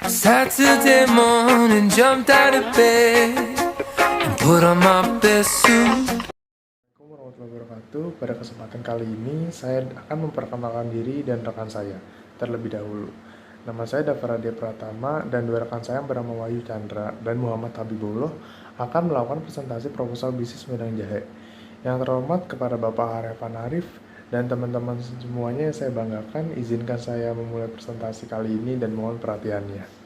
Saturday morning, jumped out of bed and put on my best suit. Assalamualaikum warahmatullahi wabarakatuh. Pada kesempatan kali ini, saya akan memperkenalkan diri dan rekan saya terlebih dahulu. Nama saya Dava Radia Pratama dan dua rekan saya yang bernama Wahyu Chandra dan Muhammad Habibullah akan melakukan presentasi proposal bisnis wedang jahe. Yang terhormat kepada Bapak Harefan Arif dan teman-teman semuanya yang saya banggakan, izinkan saya memulai presentasi kali ini dan mohon perhatiannya.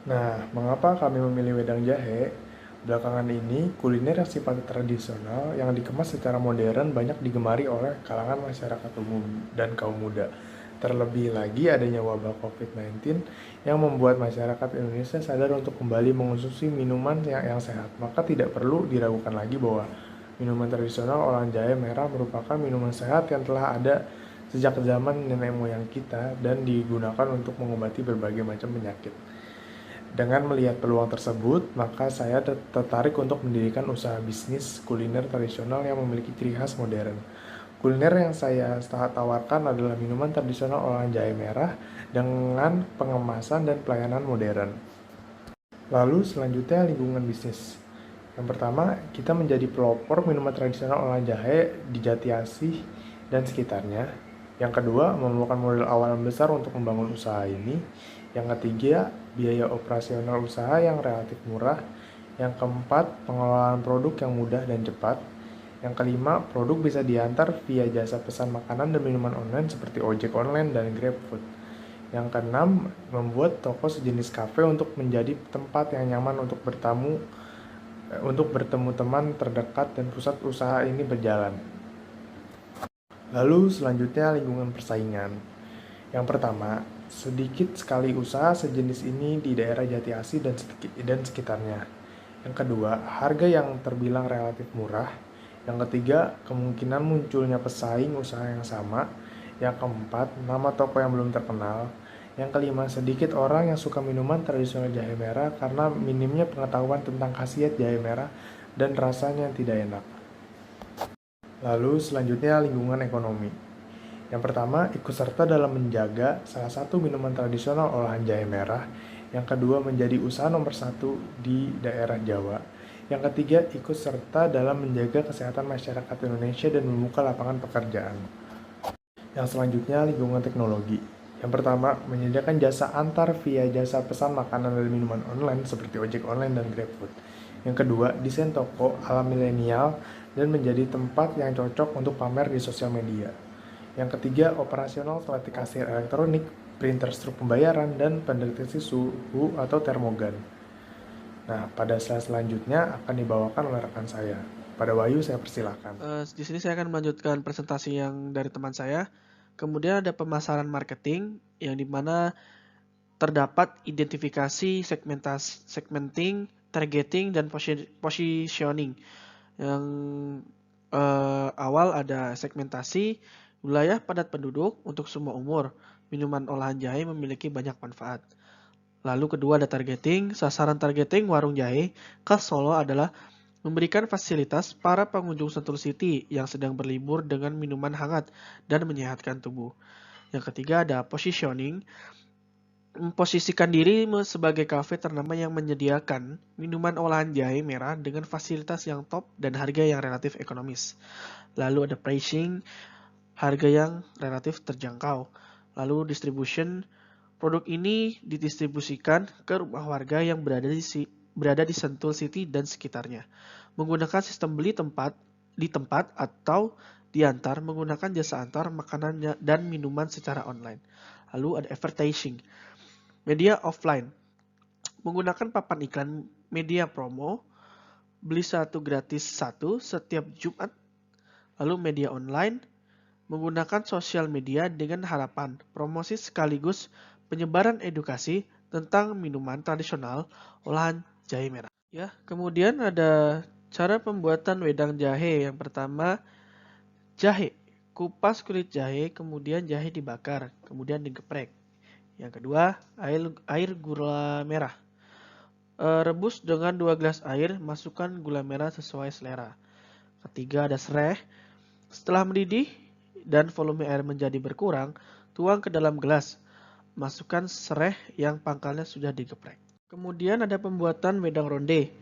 Nah, mengapa kami memilih wedang jahe? Belakangan ini, kuliner yang sifatnya tradisional yang dikemas secara modern banyak digemari oleh kalangan masyarakat umum dan kaum muda. Terlebih lagi adanya wabah COVID-19 yang membuat masyarakat Indonesia sadar untuk kembali mengonsumsi minuman yang sehat. Maka tidak perlu diragukan lagi bahwa minuman tradisional olahan jahe merah merupakan minuman sehat yang telah ada sejak zaman nenek moyang kita dan digunakan untuk mengobati berbagai macam penyakit. Dengan melihat peluang tersebut, maka saya tertarik untuk mendirikan usaha bisnis kuliner tradisional yang memiliki ciri khas modern. Kuliner yang saya tawarkan adalah minuman tradisional olahan jahe merah dengan pengemasan dan pelayanan modern. Lalu selanjutnya lingkungan bisnis. Yang pertama, kita menjadi pelopor minuman tradisional olahan jahe di Jatiasih dan sekitarnya. Yang kedua, memerlukan modal awal yang besar untuk membangun usaha ini. Yang ketiga, biaya operasional usaha yang relatif murah. Yang keempat, pengelolaan produk yang mudah dan cepat. Yang kelima, produk bisa diantar via jasa pesan makanan dan minuman online seperti ojek online dan GrabFood. Yang keenam, membuat toko sejenis kafe untuk menjadi tempat yang nyaman untuk bertemu teman terdekat dan pusat usaha ini berjalan. Lalu selanjutnya lingkungan persaingan. Yang pertama, sedikit sekali usaha sejenis ini di daerah Jatiasih dan sekitarnya. Yang kedua, harga yang terbilang relatif murah. Yang ketiga, kemungkinan munculnya pesaing usaha yang sama. Yang keempat, nama toko yang belum terkenal. Yang kelima, sedikit orang yang suka minuman tradisional jahe merah karena minimnya pengetahuan tentang khasiat jahe merah dan rasanya yang tidak enak. Lalu selanjutnya lingkungan ekonomi. Yang pertama, ikut serta dalam menjaga salah satu minuman tradisional olahan jahe merah. Yang kedua, menjadi usaha nomor satu di daerah Jawa. Yang ketiga, ikut serta dalam menjaga kesehatan masyarakat Indonesia dan membuka lapangan pekerjaan. Yang selanjutnya, lingkungan teknologi. Yang pertama, menyediakan jasa antar via jasa pesan makanan dan minuman online seperti ojek online dan GrabFood. Yang kedua, desain toko ala milenial dan menjadi tempat yang cocok untuk pamer di sosial media. Yang ketiga, operasional seperti kasir elektronik, printer struk pembayaran, dan pendeteksi suhu atau termogan. Nah, pada slide selanjutnya akan dibawakan oleh rekan saya. Pada Wahyu, saya persilakan. Di sini saya akan melanjutkan presentasi yang dari teman saya. Kemudian ada pemasaran marketing yang dimana terdapat identifikasi, segmenting, targeting, dan positioning. Yang awal ada segmentasi, wilayah padat penduduk untuk semua umur. Minuman olahan jahe memiliki banyak manfaat. Lalu kedua ada targeting. Sasaran targeting warung jahe khas Solo adalah memberikan fasilitas para pengunjung Sentul City yang sedang berlibur dengan minuman hangat dan menyehatkan tubuh. Yang ketiga ada positioning. Memposisikan diri sebagai kafe ternama yang menyediakan minuman olahan jahe merah dengan fasilitas yang top dan harga yang relatif ekonomis. Lalu ada pricing, harga yang relatif terjangkau. Lalu distribution, produk ini didistribusikan ke rumah warga yang berada di Sentul City dan sekitarnya. Menggunakan sistem beli di tempat atau diantar menggunakan jasa antar makanan dan minuman secara online. Lalu ada advertising, media offline, menggunakan papan iklan media promo, beli satu gratis satu setiap Jumat. Lalu media online, menggunakan sosial media dengan harapan promosi sekaligus penyebaran edukasi tentang minuman tradisional olahan jahe merah. Ya, kemudian ada cara pembuatan wedang jahe. Yang pertama, jahe. Kupas kulit jahe, kemudian jahe dibakar, kemudian digeprek. Yang kedua, air gula merah. Rebus dengan 2 gelas air, masukkan gula merah sesuai selera. Ketiga, ada sereh. Setelah mendidih dan volume air menjadi berkurang, tuang ke dalam gelas. masukkan sereh yang pangkalnya sudah digeprek. Kemudian ada pembuatan wedang ronde.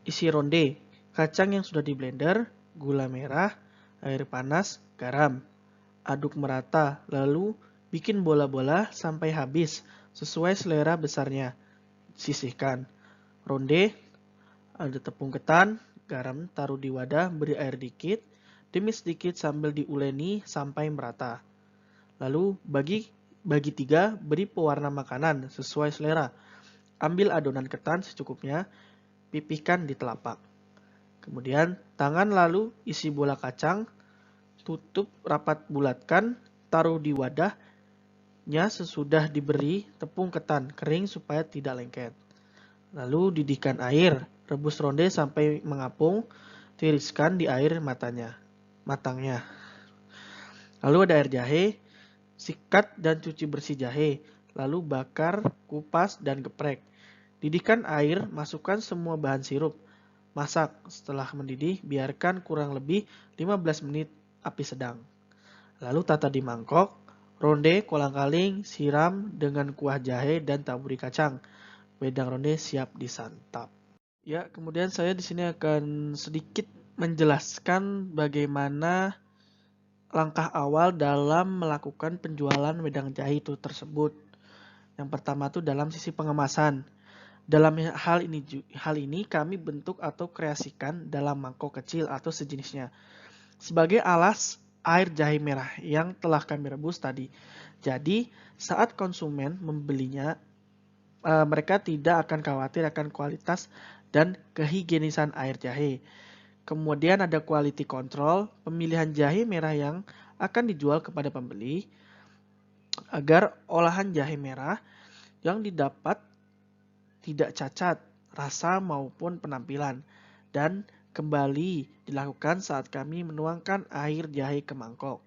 Isi ronde, kacang yang sudah di blender, gula merah, air panas, garam. Aduk merata, lalu bikin bola-bola sampai habis sesuai selera besarnya. Sisihkan. Ronde, ada tepung ketan, garam taruh di wadah, beri air dikit, tumis sedikit sambil diuleni sampai merata. Lalu bagi 3, beri pewarna makanan sesuai selera. Ambil adonan ketan secukupnya, pipihkan di telapak. Kemudian tangan lalu isi bola kacang, tutup rapat bulatkan, taruh di wadahnya sesudah diberi tepung ketan kering supaya tidak lengket. Lalu didihkan air, rebus ronde sampai mengapung, tiriskan di air matangnya. Lalu ada air jahe, sikat dan cuci bersih jahe, lalu bakar, kupas, dan geprek. Didihkan air, masukkan semua bahan sirup. Masak, setelah mendidih, biarkan kurang lebih 15 menit api sedang. Lalu tata di mangkok, ronde, kolang-kaling, siram dengan kuah jahe dan taburi kacang. Wedang ronde siap disantap. Ya, kemudian saya di sini akan sedikit menjelaskan bagaimana langkah awal dalam melakukan penjualan wedang jahe itu tersebut. Yang pertama itu dalam sisi pengemasan. Dalam hal ini kami bentuk atau kreasikan dalam mangkok kecil atau sejenisnya sebagai alas air jahe merah yang telah kami rebus tadi. Jadi saat konsumen membelinya, mereka tidak akan khawatir akan kualitas dan kehigienisan air jahe. Kemudian ada quality control, pemilihan jahe merah yang akan dijual kepada pembeli agar olahan jahe merah yang didapat tidak cacat rasa maupun penampilan, dan kembali dilakukan saat kami menuangkan air jahe ke mangkok.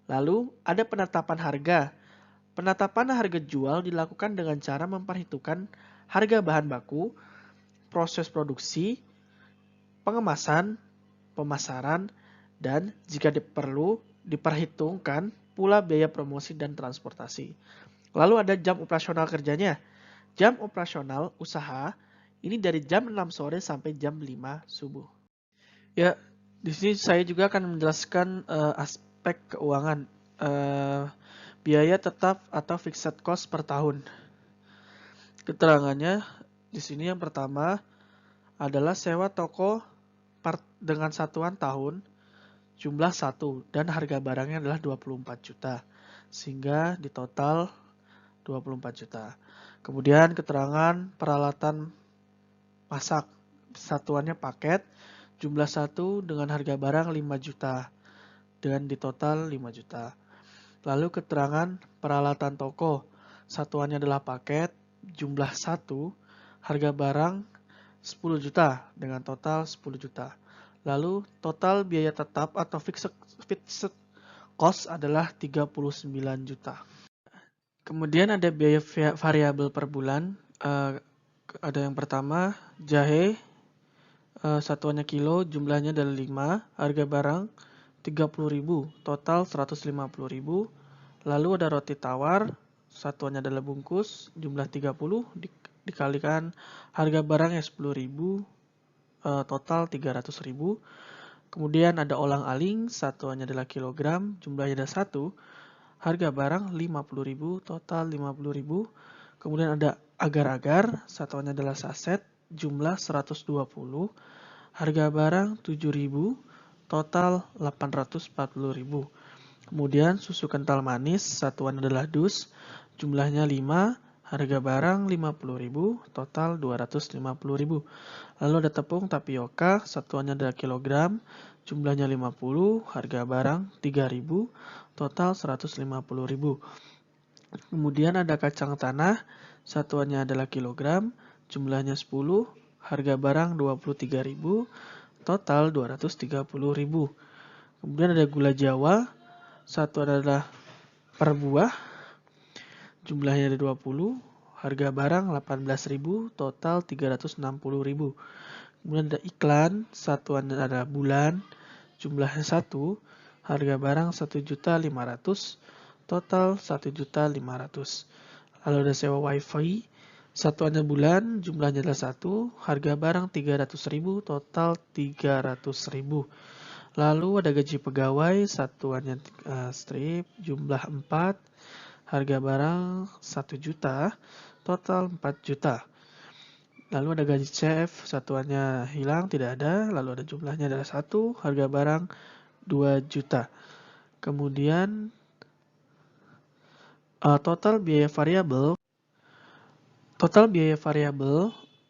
Lalu ada penetapan harga. Penetapan harga jual dilakukan dengan cara memperhitungkan harga bahan baku, proses produksi, pengemasan, pemasaran, dan jika perlu diperhitungkan pula biaya promosi dan transportasi. Lalu ada jam operasional kerjanya. Jam operasional usaha ini dari jam 6 sore sampai jam 5 subuh. Ya, di sini saya juga akan menjelaskan aspek keuangan. Biaya tetap atau fixed cost per tahun. Keterangannya di sini yang pertama adalah sewa toko dengan satuan tahun jumlah 1 dan harga barangnya adalah 24 juta. Sehingga di total 24 juta. Kemudian keterangan peralatan masak. Satuannya paket jumlah 1 dengan harga barang 5 juta. Dan di total 5 juta. Lalu keterangan peralatan toko, satuannya adalah paket, jumlah 1, harga barang 10 juta dengan total 10 juta. Lalu total biaya tetap atau fixed cost adalah 39 juta. Kemudian ada biaya variabel per bulan, ada yang pertama jahe, satuannya kilo, jumlahnya adalah 5, harga barang 30.000, total 150.000. Lalu ada roti tawar, satuannya adalah bungkus, jumlah 30 dikalikan harga barangnya 10.000, total 300.000. Kemudian ada olang-aling, satuannya adalah kilogram, jumlahnya ada 1, harga barang 50.000, total 50.000. Kemudian ada agar-agar, satuannya adalah saset, jumlah 120, harga barang 7.000, total 840.000. Kemudian susu kental manis, satuan adalah dus, jumlahnya 5, harga barang 50.000, total 250.000. Lalu ada tepung tapioka, satuannya adalah kilogram, jumlahnya 50, harga barang 3.000, total 150.000. Kemudian ada kacang tanah, satuannya adalah kilogram, jumlahnya 10, harga barang 23.000, total 230.000. Kemudian ada gula Jawa, satu adalah per buah, jumlahnya ada 20, harga barang 18.000, total 360.000. Kemudian ada iklan, satuan adalah bulan, jumlahnya 1, harga barang 1.500.000, total 1.500.000. Lalu ada sewa wifi, satuannya bulan, jumlahnya adalah 1, harga barang 300.000, total 300.000. Lalu ada gaji pegawai, satuannya strip, jumlah 4, harga barang 1 juta, total 4 juta. Lalu ada gaji chef, satuannya hilang, tidak ada. Lalu ada jumlahnya adalah 1, harga barang 2 juta. Kemudian total biaya variabel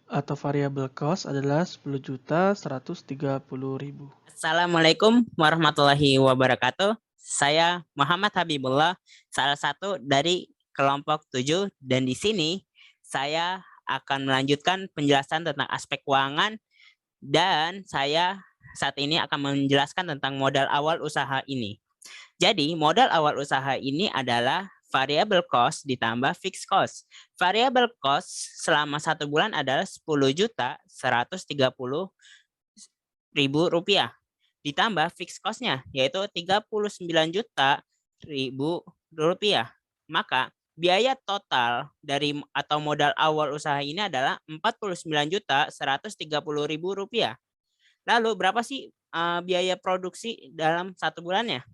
atau variabel cost adalah 10.130.000. Assalamualaikum warahmatullahi wabarakatuh. Saya Muhammad Habibullah, salah satu dari kelompok 7, dan di sini saya akan melanjutkan penjelasan tentang aspek keuangan, dan saya saat ini akan menjelaskan tentang modal awal usaha ini. Jadi modal awal usaha ini adalah variable cost ditambah fixed cost. Variable cost selama 1 bulan adalah 10.130.000 rupiah. Ditambah fixed cost-nya yaitu 39 juta ribu rupiah. Maka biaya total dari atau modal awal usaha ini adalah 49.130.000 rupiah. Lalu berapa sih biaya produksi dalam 1 bulannya?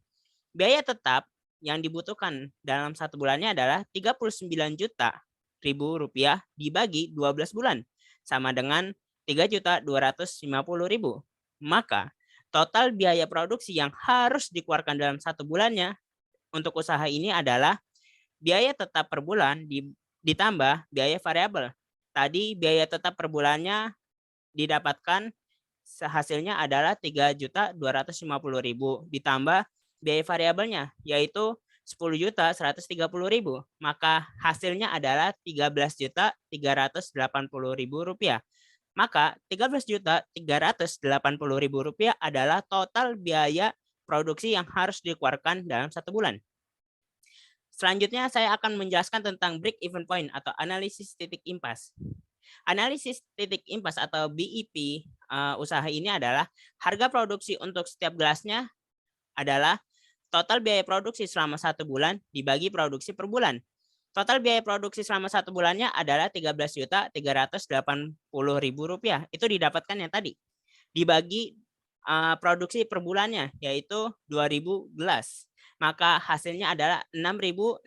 Biaya tetap yang dibutuhkan dalam 1 bulannya adalah 39 juta ribu rupiah dibagi 12 bulan sama dengan 3.250.000. Maka total biaya produksi yang harus dikeluarkan dalam 1 bulannya untuk usaha ini adalah biaya tetap per bulan ditambah biaya variabel. Tadi biaya tetap per bulannya didapatkan hasilnya adalah 3.250.000 ditambah biaya variabelnya yaitu 10.130.000. Maka hasilnya adalah 13.380.000 rupiah. Maka 13.380.000 rupiah adalah total biaya produksi yang harus dikeluarkan dalam 1 bulan. Selanjutnya saya akan menjelaskan tentang break even point atau analisis titik impas. Analisis titik impas atau BEP usaha ini adalah harga produksi untuk setiap gelasnya adalah total biaya produksi selama 1 bulan dibagi produksi per bulan. Total biaya produksi selama 1 bulannya adalah 13.380.000 rupiah. Itu didapatkan yang tadi. Dibagi produksi per bulannya yaitu 2.000 gelas. Maka hasilnya adalah 6.690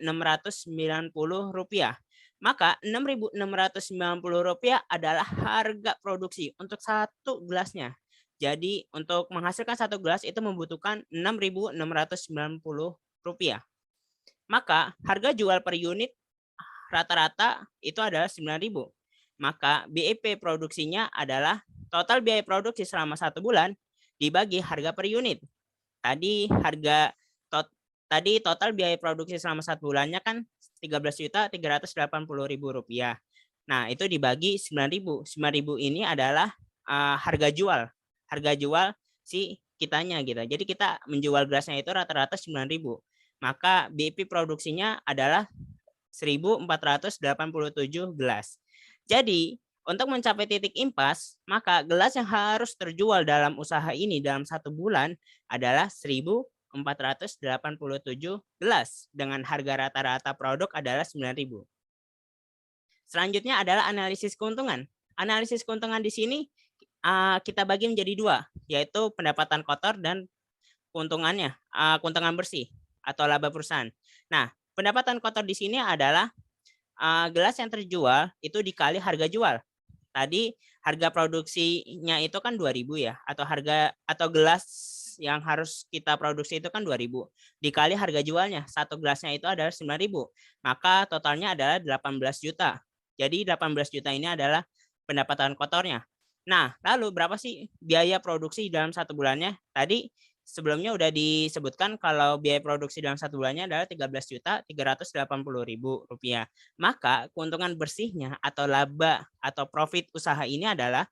rupiah. Maka 6.690 rupiah adalah harga produksi untuk 1 gelasnya. Jadi untuk menghasilkan 1 gelas itu membutuhkan 6.690 rupiah. Maka harga jual per unit rata-rata itu adalah 9.000. Maka BEP produksinya adalah total biaya produksi selama 1 bulan dibagi harga per unit. Tadi total biaya produksi selama 1 bulannya kan 13.380.000 rupiah. Nah, itu dibagi 9.000. 9.000 ini adalah harga jual si kitanya gitu. Jadi kita menjual gelasnya itu rata-rata 9.000. Maka BEP produksinya adalah 1.487 gelas. Jadi untuk mencapai titik impas, maka gelas yang harus terjual dalam usaha ini dalam 1 bulan adalah 1.487 gelas dengan harga rata-rata produk adalah 9.000. Selanjutnya adalah analisis keuntungan. Analisis keuntungan di sini kita bagi menjadi 2, yaitu pendapatan kotor dan keuntungannya, keuntungan bersih atau laba perusahaan. Nah, pendapatan kotor di sini adalah gelas yang terjual itu dikali harga jual. Tadi harga produksinya itu kan 2.000 ya, atau gelas yang harus kita produksi itu kan 2.000 dikali harga jualnya. 1 gelasnya itu adalah 9.000. Maka totalnya adalah 18 juta. Jadi 18 juta ini adalah pendapatan kotornya. Nah, lalu berapa sih biaya produksi dalam 1 bulannya? Tadi sebelumnya udah disebutkan kalau biaya produksi dalam 1 bulannya adalah 13.380.000 rupiah. Maka keuntungan bersihnya atau laba atau profit usaha ini adalah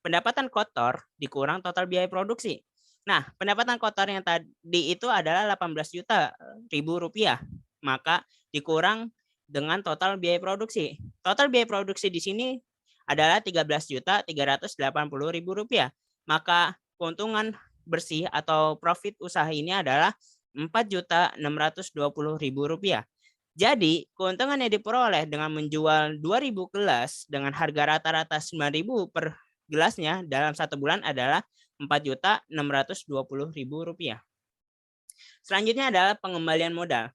pendapatan kotor dikurang total biaya produksi. Nah, pendapatan kotor yang tadi itu adalah 18 juta ribu rupiah. Maka dikurang dengan total biaya produksi. Total biaya produksi di sini adalah 13.380.000 rupiah. Maka keuntungan bersih atau profit usaha ini adalah 4.620.000 rupiah. Jadi, keuntungan yang diperoleh dengan menjual 2.000 gelas dengan harga rata-rata 9.000 per gelasnya dalam 1 bulan adalah Rp4.620.000. Selanjutnya adalah pengembalian modal.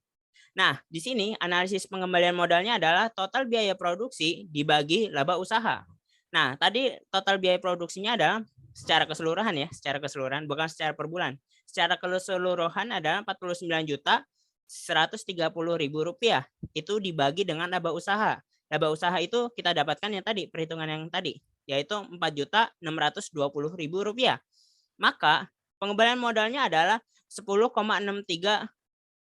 Nah, di sini analisis pengembalian modalnya adalah total biaya produksi dibagi laba usaha. Nah, tadi total biaya produksinya adalah secara keseluruhan ya, secara keseluruhan, bukan secara per bulan. Secara keseluruhan adalah Rp49.130.000. Itu dibagi dengan laba usaha. Laba usaha itu kita dapatkan yang tadi, perhitungan yang tadi, yaitu Rp4.620.000. Maka pengembalian modalnya adalah 10,63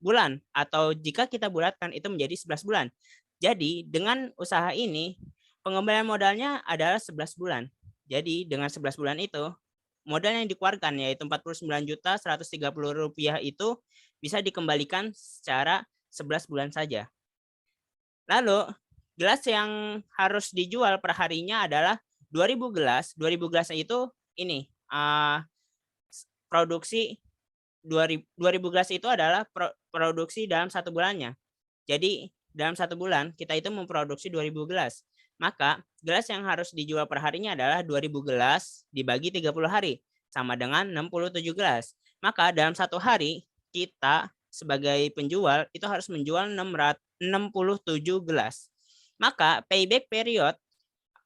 bulan, atau jika kita bulatkan itu menjadi 11 bulan. Jadi dengan usaha ini pengembalian modalnya adalah 11 bulan. Jadi dengan 11 bulan itu modal yang dikeluarkan yaitu Rp49.130.000 itu bisa dikembalikan secara 11 bulan saja. Lalu gelas yang harus dijual per harinya adalah 2.000 gelas. 2.000 gelas itu ini produksi 2.000 gelas itu adalah produksi dalam 1 bulannya. Jadi dalam 1 bulan kita itu memproduksi 2.000 gelas. Maka gelas yang harus dijual per harinya adalah 2.000 gelas dibagi 30 hari sama dengan 67 gelas. Maka dalam 1 hari kita sebagai penjual itu harus menjual 67 gelas. Maka payback period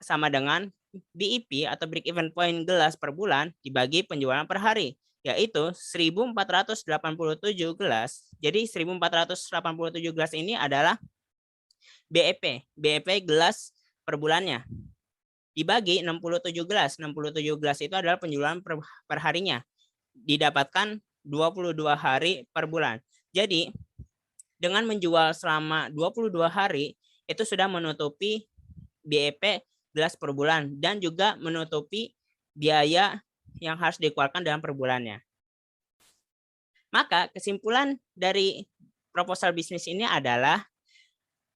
sama dengan BIP atau break even point gelas per bulan dibagi penjualan per hari, yaitu 1.487 gelas. Jadi 1.487 gelas ini adalah BEP gelas per bulannya. Dibagi 67 gelas. 67 gelas itu adalah penjualan per harinya. Didapatkan 22 hari per bulan. Jadi dengan menjual selama 22 hari itu sudah menutupi BEP gelas per bulan dan juga menutupi biaya yang harus dikeluarkan dalam per bulannya. Maka kesimpulan dari proposal bisnis ini adalah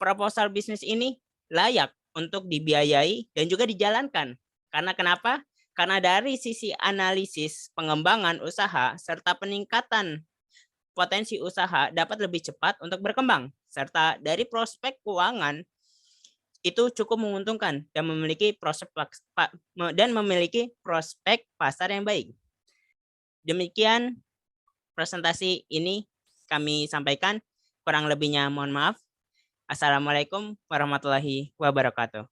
proposal bisnis ini layak untuk dibiayai dan juga dijalankan. Karena kenapa? Karena dari sisi analisis pengembangan usaha serta peningkatan potensi usaha dapat lebih cepat untuk berkembang. Serta dari prospek keuangan itu cukup menguntungkan dan memiliki prospek pasar yang baik. Demikian presentasi ini kami sampaikan. Kurang lebihnya mohon maaf. Assalamualaikum warahmatullahi wabarakatuh.